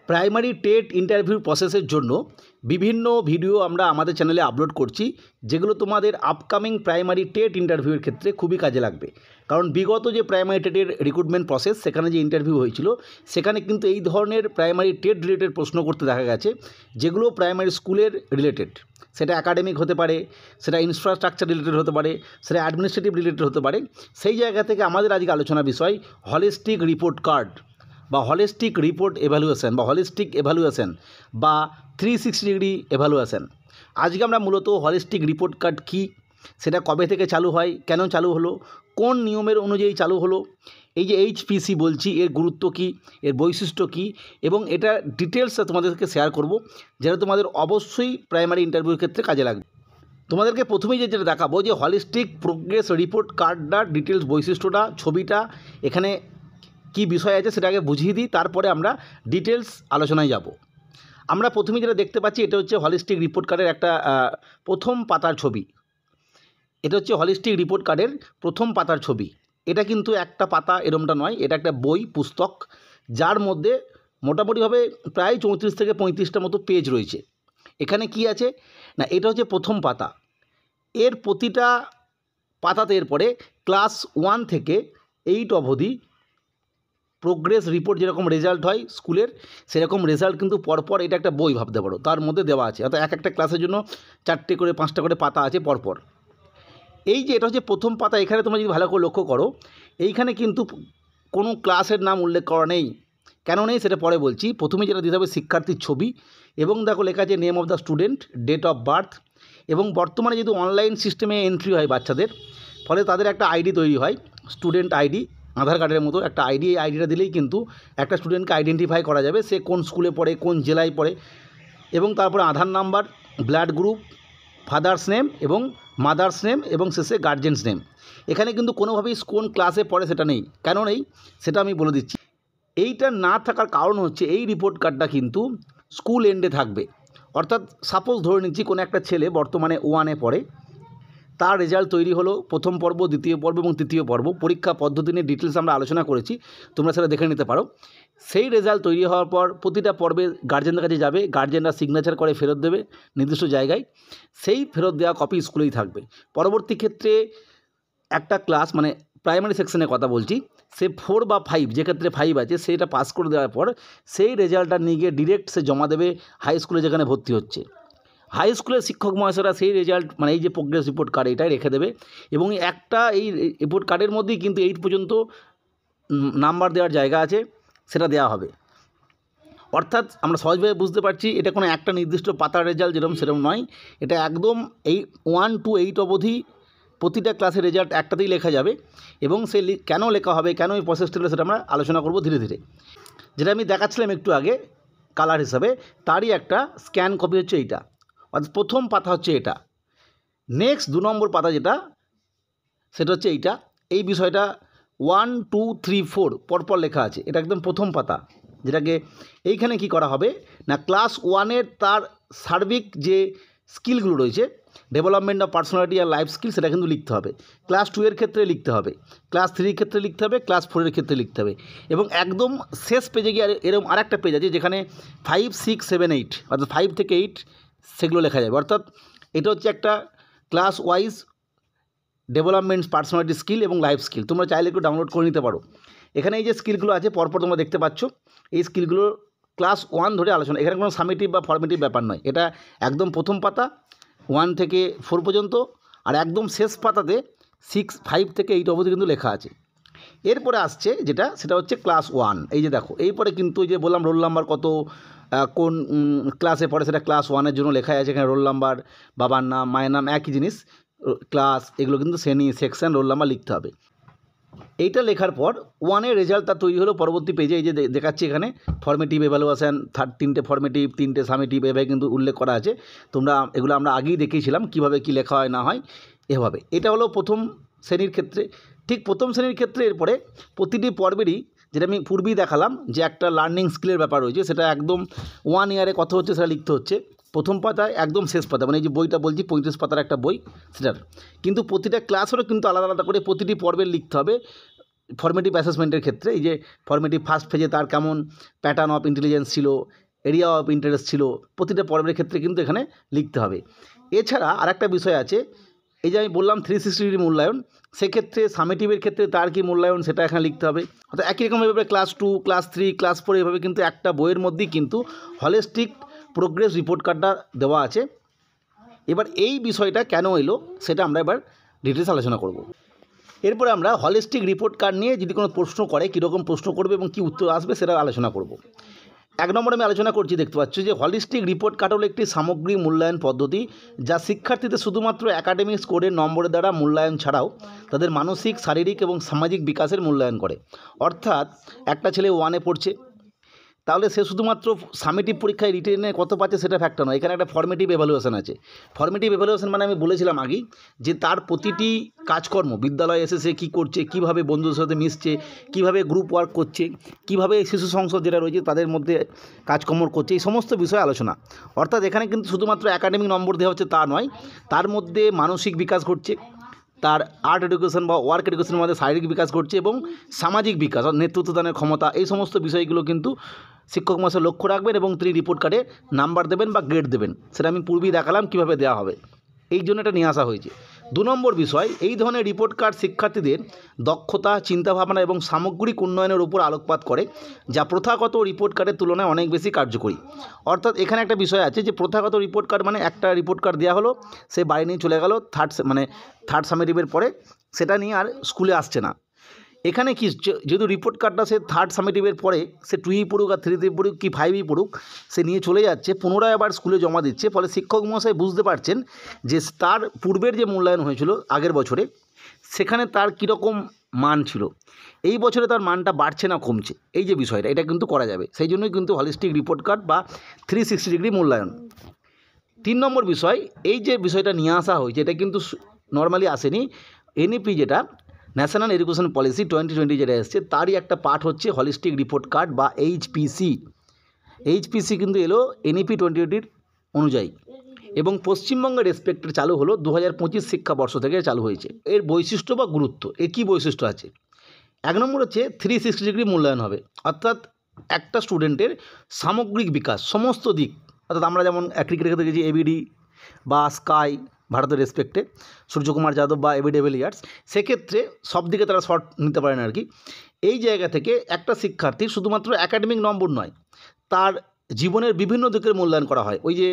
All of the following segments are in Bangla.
প্রাইমারি টেট ইন্টারভিউ প্রসেসের জন্য বিভিন্ন ভিডিও আমরা আমাদের চ্যানেলে আপলোড করছি, যেগুলো তোমাদের আপকামিং প্রাইমারি টেট ইন্টারভিউয়ের ক্ষেত্রে খুবই কাজে লাগবে। কারণ বিগত যে প্রাইমারি টেটের রিক্রুটমেন্ট প্রসেস, সেখানে যে ইন্টারভিউ হয়েছিল, সেখানে কিন্তু এই ধরনের প্রাইমারি টেট রিলেটেড প্রশ্ন করতে দেখা গেছে, যেগুলো প্রাইমারি স্কুলের রিলেটেড। সেটা একাডেমিক হতে পারে, সেটা ইনফ্রাস্ট্রাকচার রিলেটেড হতে পারে, সেটা অ্যাডমিনিস্ট্রেটিভ রিলেটেড হতে পারে। সেই জায়গা থেকে আমাদের আজকে আলোচনা বিষয় হলিস্টিক রিপোর্ট কার্ড বা হলিস্টিক রিপোর্ট এভ্যালুয়েশন বা হলিস্টিক এভ্যালুয়েশন বা 360 ডিগ্রি এভ্যালুয়েশন। আজকে আমরা মূলত হলিস্টিক রিপোর্ট কার্ড কী, সেটা কবে থেকে চালু হয়, কেন চালু হলো, কোন নিয়মের অনুযায়ী চালু হলো, এই যে এইচপিসি বলছি এর গুরুত্ব কী, এর বৈশিষ্ট্য কী, এবং এটা ডিটেলসে তোমাদেরকে শেয়ার করব, যেটা তোমাদের অবশ্যই প্রাইমারি ইন্টারভিউর ক্ষেত্রে কাজে লাগবে। তোমাদেরকে প্রথমেই যেটা দেখাবো যে হলিস্টিক প্রোগ্রেস রিপোর্ট কার্ডটার ডিটেলস বৈশিষ্ট্যটা, ছবিটা, এখানে কি বিষয় আছে সেটা আগে বুঝিয়ে দিই, তারপরে আমরা ডিটেলস আলোচনায় যাব। আমরা প্রথমেই যেটা দেখতে পাচ্ছি, এটা হচ্ছে হলিস্টিক রিপোর্ট কার্ডের একটা প্রথম পাতার ছবি। এটা হচ্ছে হলিস্টিক রিপোর্ট কার্ডের প্রথম পাতার ছবি। এটা কিন্তু একটা পাতা এরমটা নয়, এটা একটা বই, পুস্তক, যার মধ্যে মোটামুটিভাবে প্রায় 34 থেকে 35টা মতো পেজ রয়েছে। এখানে কি আছে না, এটা হচ্ছে প্রথম পাতা। এর প্রতিটা পাতাতে এরপরে ক্লাস 1 থেকে 8 অবধি প্রোগ্রেস রিপোর্ট যেরকম রেজাল্ট হয় স্কুলের, সেরকম রেজাল্ট কিন্তু পরপর, এটা একটা বই ভাবতে পারো, তার মধ্যে দেওয়া আছে। অর্থাৎ এক একটা ক্লাসের জন্য 4টে করে 5টা করে পাতা আছে পরপর। এই যে এটা হচ্ছে প্রথম পাতা, এখানে তোমরা যদি ভালো করে লক্ষ্য করো, এইখানে কিন্তু কোনো ক্লাসের নাম উল্লেখ করা নেই। কেন নেই সেটা পরে বলছি। প্রথমে যেটা দিতে হবে শিক্ষার্থীর ছবি, এবং দেখো লেখা আছে name of the student, date of birth, এবং বর্তমানে যেহেতু অনলাইন সিস্টেমে এন্ট্রি হয় বাচ্চাদের, ফলে তাদের একটা আইডি তৈরি হয়, স্টুডেন্ট আইডি, আধার কার্ডের মতো একটা আইডি। এই আইডিটা দিলেই কিন্তু একটা স্টুডেন্টকে আইডেন্টিফাই করা যাবে, সে কোন স্কুলে পড়ে, কোন জেলায় পড়ে, এবং তারপরে Aadhaar number, blood group, father's name এবং মাদার্স নেম, এবং শেষে গার্জেন্স নেম। এখানে কিন্তু কোনোভাবেই কোন ক্লাসে পড়ে সেটা নেই। কেন নেই সেটা আমি বলে দিচ্ছি। এইটা না থাকার কারণ হচ্ছে এই রিপোর্ট কার্ডটা কিন্তু স্কুল এন্ডে থাকবে। অর্থাৎ সাপোজ ধরে নিচ্ছি কোনো একটা ছেলে বর্তমানে 1-এ পড়ে, তার রেজাল্ট তৈরি হলো, প্রথম পর্ব, দ্বিতীয় পর্ব এবং তৃতীয় পর্ব। পরীক্ষা পদ্ধতি নিয়ে ডিটেলস আমরা আলোচনা করেছি, তোমরা সেটা দেখে নিতে পারো। সেই রেজাল্ট তৈরি হওয়ার পর প্রতিটা পর্বে গার্জেনদের কাছে যাবে, গার্জেনরা সিগনেচার করে ফেরত দেবে নির্দিষ্ট জায়গায়। সেই ফেরত দেওয়া কপি স্কুলেই থাকবে। পরবর্তী ক্ষেত্রে একটা ক্লাস, মানে প্রাইমারি সেকশনের কথা বলছি, সে 4 বা 5, যে ক্ষেত্রে 5 আছে, সেইটা পাস করে দেওয়ার পর সেই রেজাল্টটা নিয়ে গিয়ে ডিরেক্ট সে জমা দেবে হাই স্কুলে যেখানে ভর্তি হচ্ছে। হাই স্কুলের শিক্ষক মহাশয়রা সেই রেজাল্ট, মানে এই যে প্রোগ্রেস রিপোর্ট কার্ড, এটাই রেখে দেবে, এবং একটা এই রিপোর্ট কার্ডের মধ্যেই কিন্তু 8 পর্যন্ত নাম্বার দেওয়ার জায়গা আছে, সেটা দেওয়া হবে। অর্থাৎ আমরা সহজভাবে বুঝতে পারছি, এটা কোনো একটা নির্দিষ্ট পাতার রেজাল্ট যেরকম সেরকম নয়, এটা একদম এই 1 to 8 অবধি প্রতিটা ক্লাসের রেজাল্ট একটাতেই লেখা যাবে। এবং সে কেন লেখা হবে, কেন এই প্রসেসটা হলো, সেটা আমরা আলোচনা করব ধীরে ধীরে। যেটা আমি দেখাচ্ছিলাম একটু আগে কালার হিসাবে, তারই একটা স্ক্যান কপি হচ্ছে এইটা। অর্থাৎ প্রথম পাতা হচ্ছে এটা। নেক্সট 2 নম্বর পাতা যেটা, সেটা হচ্ছে এইটা। এই বিষয়টা 1, 2, 3, 4 পরপর লেখা আছে, এটা একদম প্রথম পাতা। যেটাকে এইখানে কি করা হবে না, ক্লাস 1-এর তার সার্বিক যে স্কিলগুলো রয়েছে, ডেভেলপমেন্ট অফ পার্সোনালিটি আর লাইফ স্কিল, সেটা কিন্তু লিখতে হবে। ক্লাস 2-এর ক্ষেত্রে লিখতে হবে, ক্লাস 3-এর ক্ষেত্রে লিখতে হবে, ক্লাস 4-এর ক্ষেত্রে লিখতে হবে। এবং একদম শেষ পেজে গিয়ে এরকম আরেকটা পেজ আছে, যেখানে 5, 6, 7, 8, অর্থাৎ 5 থেকে 8 সেগুলো লেখা যাবে। অর্থাৎ এটা হচ্ছে একটা class wise development personality skill এবং লাইফ স্কিল। তোমরা চাইলে একটু ডাউনলোড করে নিতে পারো। এখানে এই যে স্কিলগুলো আছে পরপর তোমরা দেখতে পাচ্ছ, এই স্কিলগুলো ক্লাস 1 ধরে আলোচনা। এখানে কোনো সামেটিভ বা ফর্মেটিভ ব্যাপার নয়, এটা একদম প্রথম পাতা 1 থেকে 4 পর্যন্ত, আর একদম শেষ পাতাতে 6, 5 থেকে 8 অবধি কিন্তু লেখা আছে। এরপরে আসছে যেটা, সেটা হচ্ছে ক্লাস 1। এই যে দেখো, এরপরে কিন্তু ওই যে বললাম রোল নাম্বার কত, কোন ক্লাসে পড়ে, সেটা ক্লাস 1-এর জন্য লেখা আছে। এখানে রোল নাম্বার, বাবার নাম, মায়ের নাম, একই জিনিস, ক্লাস, এগুলো কিন্তু শ্রেণী, সেকশন, রোল নাম্বার লিখতে হবে। এইটা লেখার পর 1-এর রেজাল্ট তার তৈরি হলো। পরবর্তী পেজে এই যে দেখাচ্ছি, এখানে ফর্মেটিভ, এভালুয়েশন, 3টে ফর্মেটিভ, 3টে সামেটিভ, এভাবে কিন্তু উল্লেখ করা আছে। তোমরা এগুলো আমরা আগেই দেখিয়েছিলাম কীভাবে কী লেখা হয় না হয় এভাবে। এটা হলো প্রথম শ্রেণীর ক্ষেত্রে। ঠিক প্রথম শ্রেণীর ক্ষেত্রে এরপরে প্রতিটি পর্বেরই, যেটা আমি পূর্বেই দেখালাম, যে একটা লার্নিং স্কিলের ব্যাপার রয়েছে, সেটা একদম 1 ইয়ারে কত হচ্ছে সেটা লিখতে হচ্ছে প্রথম পাতায়, একদম শেষ পাতা, মানে এই যে বইটা বলছি 35 পাতার একটা বই, সেটার কিন্তু প্রতিটা ক্লাসেরও কিন্তু আলাদা আলাদা করে প্রতিটি পর্বের লিখতে হবে। ফর্মেটিভ অ্যাসেসমেন্টের ক্ষেত্রে এই যে ফর্মেটিভ ফার্স্ট ফেজে তার কেমন প্যাটার্ন অফ ইন্টেলিজেন্স ছিল, এরিয়া অফ ইন্টারেস্ট ছিল, প্রতিটা পর্বের ক্ষেত্রে কিন্তু এখানে লিখতে হবে। এছাড়া আরেকটা বিষয় আছে, এই যে আমি বললাম 360 ডিগ্রি মূল্যায়ন, সেক্ষেত্রে সামেটিভের ক্ষেত্রে তার কি মূল্যায়ন সেটা এখানে লিখতে হবে। অর্থাৎ একই রকমভাবে ক্লাস 2, ক্লাস 3, ক্লাস 4 এভাবে কিন্তু একটা বইয়ের মধ্যেই কিন্তু হলিস্টিক প্রোগ্রেস রিপোর্ট কার্ডটা দেওয়া আছে। এবার এই বিষয়টা কেন এলো সেটা আমরা এবার ডিটেলস আলোচনা করব। এরপরে আমরা হলিস্টিক রিপোর্ট কার্ড নিয়ে যদি কোনো প্রশ্ন করে কীরকম প্রশ্ন করবে এবং কী উত্তর আসবে সেটা আলোচনা করব। 1 নম্বরে আমি আলোচনা করছি, দেখতে পাচ্ছি যে হলিস্টিক রিপোর্ট কার্ড হলো একটি সামগ্রিক মূল্যায়ন পদ্ধতি যা শিক্ষার্থীদের শুধুমাত্র একাডেমিক স্কোরের নম্বরের দ্বারা মূল্যায়ন ছাড়াও তাদের মানসিক, শারীরিক এবং সামাজিক বিকাশের মূল্যায়ন করে। অর্থাৎ একটা ছেলে 1-এ পড়ছে, তাহলে সে শুধুমাত্র সামেটিভ পরীক্ষায় রিটেনে কত পাচ্ছে সেটা ফ্যাক্টর নয়, এখানে একটা ফর্মেটিভ এভালুয়েশন আছে। ফর্মেটিভ এভালুয়েশন মানে আমি বলেছিলাম আগেই যে তার প্রতিটি কাজকর্ম, বিদ্যালয়ে এসে সে কী করছে, কীভাবে বন্ধুদের সাথে মিশছে, কীভাবে গ্রুপ ওয়ার্ক করছে, কীভাবে শিশু সংসদ যেটা রয়েছে তাদের মধ্যে কাজকর্ম করছে, এই সমস্ত বিষয়ে আলোচনা। অর্থাৎ এখানে কিন্তু শুধুমাত্র একাডেমিক নম্বর দেওয়া হচ্ছে তা নয়, তার মধ্যে মানসিক বিকাশ ঘটছে, তার আর্ট এডুকেশন বা ওয়ার্ক এডুকেশনের মধ্যে শারীরিক বিকাশ ঘটছে এবং সামাজিক বিকাশ, নেতৃত্বদানের ক্ষমতা, এই সমস্ত বিষয়গুলো কিন্তু শিক্ষক মহাশয় লক্ষ্য রাখবেন এবং তিনি রিপোর্ট কার্ডে নাম্বার দেবেন বা গ্রেড দেবেন। সেটা আমি পূর্বেই দেখালাম কীভাবে দেওয়া হবে, এই জন্য এটা নিয়ে আসা হয়েছে। 2 নম্বর বিষয়, এই ধরনের রিপোর্ট কার্ড শিক্ষার্থীদের দক্ষতা, চিন্তাভাবনা এবং সামগ্রিক উন্নয়নের উপর আলোকপাত করে, যা প্রথাগত রিপোর্ট কার্ডের তুলনায় অনেক বেশি কার্যকরী। অর্থাৎ এখানে একটা বিষয় আছে যে প্রথাগত রিপোর্ট কার্ড মানে একটা রিপোর্ট কার্ড দেওয়া হলো, সে বাড়ি নিয়ে চলে গেল থার্ড সামেটিভের পরে, সেটা নিয়ে আর স্কুলে আসছে না। এখানে কি, যেহেতু রিপোর্ট কার্ডটা সে থার্ড সামেটিভের পরে সে 2ই পড়ুক আর 3তে পড়ুক কি 5ই পড়ুক, সে নিয়ে চলে যাচ্ছে, পুনরায় আবার স্কুলে জমা দিচ্ছে। ফলে শিক্ষক মহাশয় বুঝতে পারছেন যে তার পূর্বের যে মূল্যায়ন হয়েছিল আগের বছরে, সেখানে তার কীরকম মান ছিল, এই বছরে তার মানটা বাড়ছে না কমছে, এই যে বিষয়টা, এটা কিন্তু করা যাবে। সেই জন্যই কিন্তু হলিস্টিক রিপোর্ট কার্ড বা 360 ডিগ্রি মূল্যায়ন। 3 নম্বর বিষয়, এই যে বিষয়টা নিয়ে আসা হয়েছে এটা কিন্তু নর্মালি আসেনি। এনইপি যেটা ন্যাশনাল এডুকেশন পলিসি 2020 যেটা এসছে, তারই একটা পার্ট হচ্ছে হলিস্টিক রিপোর্ট কার্ড বা এইচপিসি কিন্তু এলো এনইপি 2020 অনুযায়ী এবং পশ্চিমবঙ্গের রেসপেক্টে চালু হলো 2025 শিক্ষাবর্ষ থেকে চালু হয়েছে। এর বৈশিষ্ট্য বা গুরুত্ব, এর কী বৈশিষ্ট্য আছে? 1 নম্বর হচ্ছে 360 ডিগ্রি মূল্যায়ন হবে, অর্থাৎ একটা স্টুডেন্টের সামগ্রিক বিকাশ সমস্ত দিক, অর্থাৎ আমরা যেমন ক্রিকেটের ক্ষেত্রে দেখেছি এবিডি বা স্কাই ভারতের রেসপেক্টে সূর্যকুমার যাদব বা এবিডি ভিলিয়ার্স, সেক্ষেত্রে সব দিকে তারা শর্ট নিতে পারেন আর কি। এই জায়গা থেকে একটা শিক্ষার্থী শুধুমাত্র একাডেমিক নম্বর নয়, তার জীবনের বিভিন্ন দিকের মূল্যায়ন করা হয়। ওই যে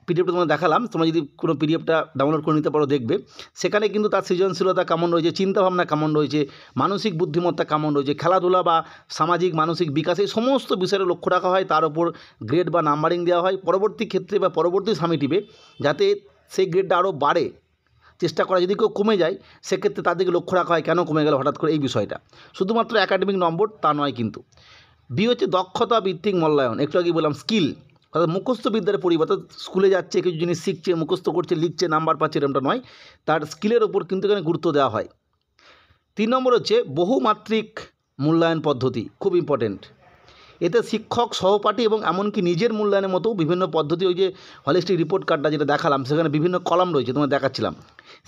পিডিএফটা তোমাদের দেখালাম, তোমরা যদি কোনো পিডিএফটা ডাউনলোড করে নিতে পারো দেখবে, সেখানে কিন্তু তার সৃজনশীলতা কেমন রয়েছে, চিন্তাভাবনা কেমন রয়েছে, মানসিক বুদ্ধিমত্তা কেমন রয়েছে, খেলাধুলা বা সামাজিক মানসিক বিকাশ, এই সমস্ত বিষয়ের লক্ষ্য রাখা হয়, তার উপর গ্রেড বা নাম্বারিং দেওয়া হয় পরবর্তী ক্ষেত্রে বা পরবর্তী সামেটিভে, যাতে সেই গ্রেডটা আরও বাড়ে চেষ্টা করা। যদি কেউ কমে যায় সেক্ষেত্রে তাদেরকে লক্ষ্য রাখা হয় কেন কমে গেল হঠাৎ করে, এই বিষয়টা শুধুমাত্র একাডেমিক নম্বর তা নয় কিন্তু। বি হচ্ছে দক্ষতা ভিত্তিক মূল্যায়ন, একটু আগে বললাম স্কিল, অর্থাৎ মুখস্থ বিদ্যার পরিবর্তে স্কুলে যাচ্ছে কিছু জিনিস শিখছে, মুখস্থ করছে, লিখছে, নাম্বার পাচ্ছে, এরকমটা নয়, তার স্কিলের ওপর কিন্তু এখানে গুরুত্ব দেওয়া হয়। 3 নম্বর হচ্ছে বহুমাত্রিক মূল্যায়ন পদ্ধতি, খুব ইম্পর্টেন্ট। এতে শিক্ষক, সহপাঠী এবং এমনকি নিজের মূল্যায়নের মতো বিভিন্ন পদ্ধতি, ওই যে হলিস্টিক রিপোর্ট কার্ডটা যেটা দেখালাম সেখানে বিভিন্ন কলাম রয়েছে, তোমার দেখাচ্ছিলাম,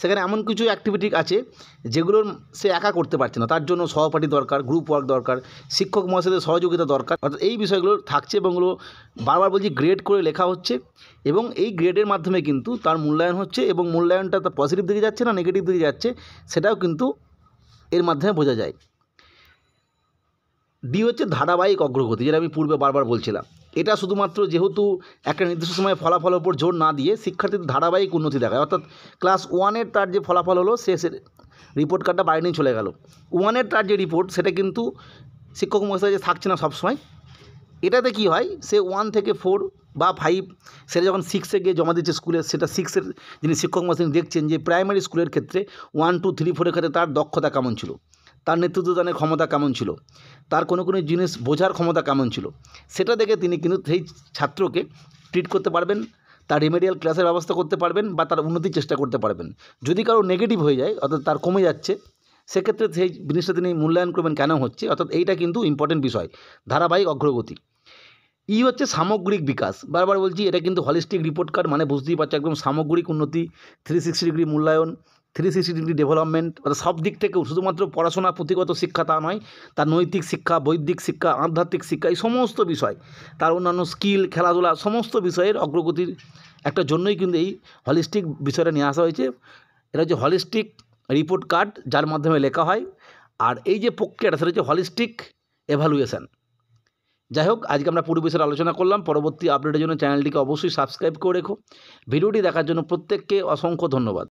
সেখানে এমন কিছু অ্যাক্টিভিটি আছে যেগুলোর সে একা করতে পারছে না, তার জন্য সহপাঠী দরকার, গ্রুপ ওয়ার্ক দরকার, শিক্ষক মহাশয়দের সহযোগিতা দরকার। অর্থাৎ এই বিষয়গুলো থাকছে এবং এগুলো বারবার বলছি গ্রেড করে লেখা হচ্ছে এবং এই গ্রেডের মাধ্যমে কিন্তু তার মূল্যায়ন হচ্ছে এবং মূল্যায়নটা তার পজিটিভ দিকে যাচ্ছে না নেগেটিভ দিকে যাচ্ছে সেটাও কিন্তু এর মাধ্যমে বোঝা যায়। ডি হচ্ছে ধারাবাহিক অগ্রগতি, যেটা আমি পূর্বে বারবার বলছিলাম। এটা শুধুমাত্র যেহেতু একটা নির্দিষ্ট সময়ে ফলাফলের উপর জোর না দিয়ে শিক্ষার্থীদের ধারাবাহিক উন্নতি দেখায়, অর্থাৎ ক্লাস 1-এর তার যে ফলাফল হলো সে রিপোর্ট কার্ডটা বাইরে নিয়ে চলে গেল, 1-এর তার যে রিপোর্ট সেটা কিন্তু শিক্ষক মহাশয় যে থাকছে না সবসময়। এটাতে কি হয়, সে 1 থেকে 4 বা 5 সেটা যখন 6-এ গিয়ে জমা দিচ্ছে স্কুলে, সেটা 6-এর যিনি শিক্ষক মহাশয় দেখছেন যে প্রাইমারি স্কুলের ক্ষেত্রে 1, 2, 3, 4-এর ক্ষেত্রে তার দক্ষতা কেমন ছিল, তার নেতৃত্বদানের ক্ষমতা কেমন ছিল, তার কোনো জিনিস বোঝার ক্ষমতা কেমন ছিল, সেটা দেখে তিনি কিন্তু সেই ছাত্রকে ট্রিট করতে পারবেন, তার রিমেডিয়াল ক্লাসের ব্যবস্থা করতে পারবেন বা তার উন্নতির চেষ্টা করতে পারবেন। যদি কারো নেগেটিভ হয়ে যায়, অর্থাৎ তার কমে যাচ্ছে, সেক্ষেত্রে সেই জিনিসটা তিনি মূল্যায়ন করবেন কেন হচ্ছে, অর্থাৎ এইটা কিন্তু ইম্পর্টেন্ট বিষয়, ধারাবাহিক অগ্রগতি। ই হচ্ছে সামগ্রিক বিকাশ, বারবার বলছি এটা কিন্তু হলিস্টিক রিপোর্ট কার্ড মানে বুঝতেই পারছো একদম সামগ্রিক উন্নতি, 360 ডিগ্রি মূল্যায়ন, 360 ডিগ্রি ডেভেলপমেন্ট, অর্থাৎ সব দিক থেকেও, শুধুমাত্র পড়াশোনা পুঁথিগত শিক্ষা তা নয়, তার নৈতিক শিক্ষা, বৈদিক শিক্ষা, আধ্যাত্মিক শিক্ষা, এই সমস্ত বিষয়, তার অন্যান্য স্কিল, খেলাধুলা, সমস্ত বিষয়ের অগ্রগতির একটা জন্যই কিন্তু এই হলিস্টিক বিষয়টা নিয়ে আসা হয়েছে। এটা হচ্ছে হলিস্টিক রিপোর্ট কার্ড, যার মাধ্যমে লেখা হয়। আর এই যে প্রক্রিয়াটা, সেটা হচ্ছে হলিস্টিক এভালুয়েশন। যাই হোক, আজকে আমরা পুরো বিষয়ে আলোচনা করলাম। পরবর্তী আপডেটের জন্য চ্যানেলটিকে অবশ্যই সাবস্ক্রাইব করে রেখো। ভিডিওটি দেখার জন্য প্রত্যেককে অসংখ্য ধন্যবাদ।